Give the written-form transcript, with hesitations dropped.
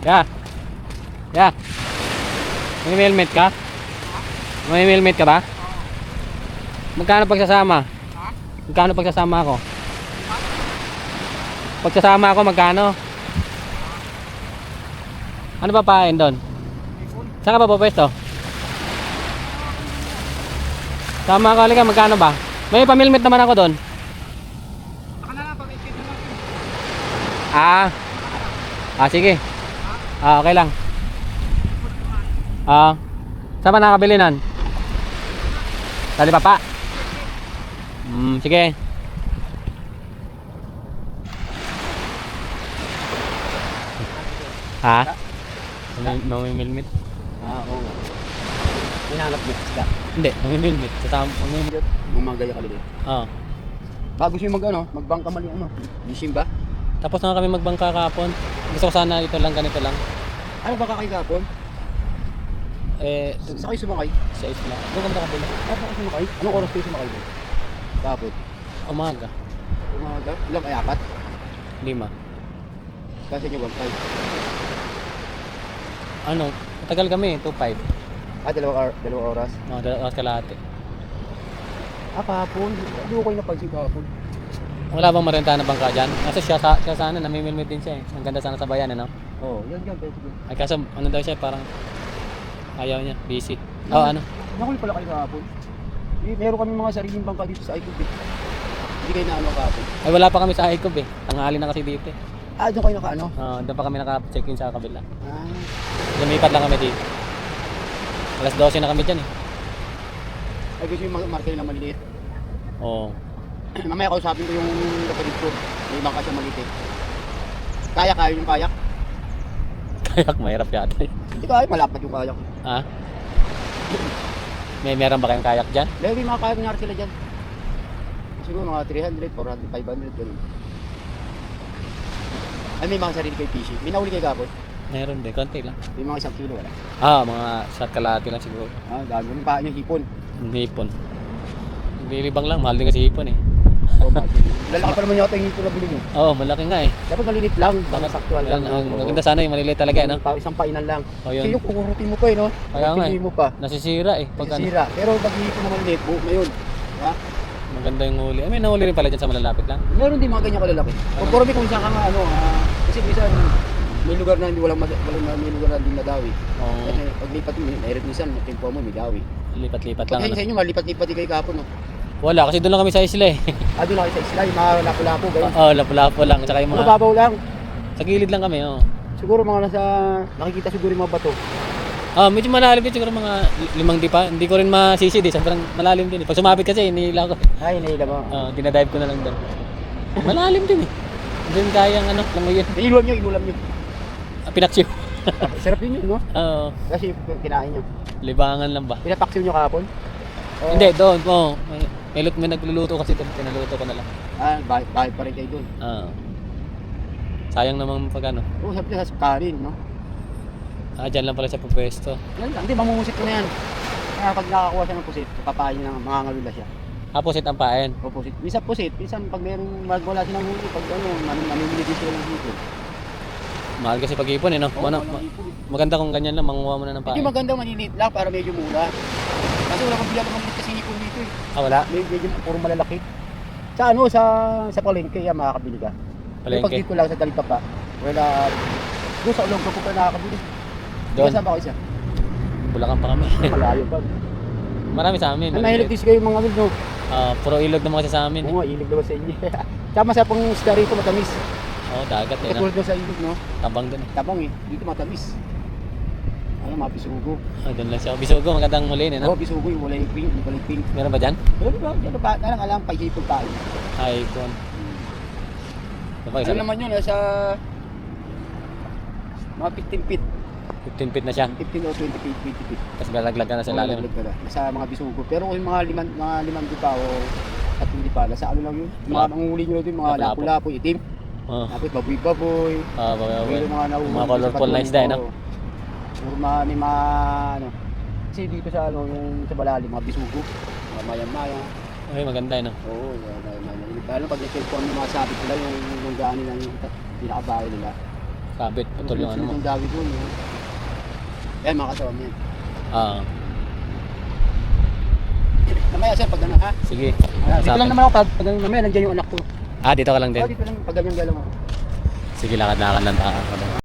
Yeah. Yeah. May helmet ka? May helmet ka ba? Magkano pagsasama? Magkano pagsasama ako? Pagsasama ako, magkano? Ano ba pain doon? Saan ka ba pupwesto? Sama ako, halika, magkano ba? May pamilmit naman ako doon. Sige. Okay lang. Saan ba nakabili nan? Tali pa pa? Sige. Ha? Mamimilmit? Oo. Hinahanap mo isda. Hindi, mamimilmit. Mamimilmit. Gumagaya ka ulit. Oo. Bago siya magbangka mali Gising ba? Tapos na kami magbangka kahapon. Gusto ko sana ito lang, ganito lang. Ano ba kakay kapon? Sa kayo sumakay? Sa isla. Doon kami nakabili. Ano ka sumakay? Anong oras kayo sumakay doon? Kapon? Umaga. Umaga? Ilang ay 4? 5. Kasi nyo bangkay? Ano? Matagal kami, 2-5. Dalawang oras? Mga 2 oras kalahati. Kapon? Hindi ko kayo napansin kapon. Wala bang marenta na bangka dyan? Kasi siya sana, namimilmit din siya eh. Ang ganda sana sa bayan, ano? Oo, yan. Ay kaso, ano daw siya, parang ayaw niya, busy. Ano? Nakuli pala kayo kapon. Meron kami mga sariling bangka dito sa Icon. Hindi kayo na kapon. Ay wala pa kami sa Icon eh. Tanghali na kasi dito eh. Doon kayo naka Doon pa kami naka-check-in sa kabila. Ah. Lumipat lang kami dito. Alas 12 na kami dyan eh. Ay gusto yung marker lang maliliit. Oo. Mamaya kausapin ko yung kapatid ko. May bangka siya maliit eh. Kaya yung kayak? Kayak mahirap yata eh. Hindi kaya, malapad yung kayak. Ha? Meron ba kayong kayak dyan? May mga kayak nangyari sila dyan. Siguro mga 300, 400, 500 ganun. Ay may mga sarili kayo fishing. May nahuli kayo kapon? Meron din, konti lang. May mga 1 kilo wala. Mga shot kalahati lang siguro. Dami yung paa niya hipon. Hipon. Bilibang lang, mahal din kasi hipon eh. Lalaki pa naman yata yung hipon na bili mo. Malaki nga eh. Dapat malilit lang, baka saktuan lang. Maganda sana yung maliliit talaga eh, no? Isang painan lang. Yun. Kasi yung kukurutin mo pa eh, no? Kaya nga Pili mo pa. Nasisira eh. Nasisira. Pero pag hipon na malilit, buo na yun. Diba? Maganda yung huli. May nahuli rin pala dyan sa malalapit lang. Meron din mga ganyan kalalaki. Pagpormi kung saan ka nga kasi minsan may lugar na hindi may lugar na hindi nadawi. Kasi pag lipat mo, mayroon minsan, tempo mo may dawi. Lipat-lipat lang. Pag sa inyo, malipat-lipat din kayo kapon, no? Wala, kasi doon lang kami sa isla eh. Doon lang kayo sa isla, yung mga lapo-lapo, gano'n. Lapu-lapo lang. Tsaka yung mga... Mababaw lang. Sa gilid lang kami, Siguro mga nakikita siguro yung mga bato. Medyo malalim din siguro mga 5 di pa. Hindi ko rin masisid eh. Sobrang malalim din eh. Pag sumabit kasi, inihila ko. Ay, nahila mo. Dinadive ko na lang doon. Malalim din eh. Hindi rin kayang langoyin. Inulam nyo. Pinaksiw. Sarap din yun, no? Oo. Kasi kinain nyo. Libangan lang ba? Pinapaksiw nyo kahapon? Hindi, doon. May nagluluto kasi doon. Pinaluto ko na lang. Bahay pa rin kayo doon. Sayang naman pag ano. Oo, sabi niya sa kanin, no? Dyan lang pala siya pupwesto. Yan lang, hindi, mamumusit ko na yan. Kaya pag nakakuha siya ng pusit, papayin ng mga ngalula siya. Pusit ang paen. O pusit. Minsan pusit, minsan pag merong wala silang huli, pag mamimili din sila ng huli. Mahal kasi pag-ipon eh, no? Maganda kung ganyan lang, manguha mo na ng paen. Hindi maganda, maniliit lang para medyo mura. Kasi wala kang bilang maliit kasi hipon dito eh. Wala? Medyo puro malalaki. Sa palengke, yan makakabili ka. Palengke? Pag dito lang sa Talipapa, wala, doon sa Olongga ko pa nakakabili. Doon? Saan ba kayo siya? Bulacan pa kami. Malayo pa. Marami sa amin. Nahilig din kayo mga no? Puro ilog naman kasi sa amin. Oo, ilig naman sa inyo. Tsaka sa pang isda rito matamis. Dagat eh. Katulad sa ilig, no? Tabang dun eh. Tabang eh, dito matamis. Mga bisugo. Doon lang siya. Bisugo, magandang muli eh, no? Bisugo yung walay pink, yung walay pink. Meron ba dyan? Meron ba? Diyan ba? Alang alam, paghipon tayo. Icon. Ano naman yun, sa mga 15 feet. 15 feet na siya. 15 o 20 feet, 20 feet. Tapos galaglag ka na sa lalim. Sa mga bisugo. Pero kung mga limang dipa o at hindi pa, nasa ano lang yun. Mga manghuli nyo din, mga lapu-lapo, itim. Tapos baboy-baboy. Mga colorful na isda, no? Puro may mga kasi dito sa yung sa Balali, mga bisugo. Mga mayang-mayang. Ay, maganda no? Oo, lalo pag nag-cellphone yung mga sabit nila, yung gaano nila yung pinakabahay nila. Kabit, putol yung ano mo. Yung dawi doon. Yan, mga kasama yan. Ah, Mamaya sir, pag ano ha? sige. Dito lang naman ako, pag mamaya nandiyan yung anak ko. Ah, dito ka lang din. Dito lang, pag ganyan galaw mo. Sige, lakad-lakad lang tayo.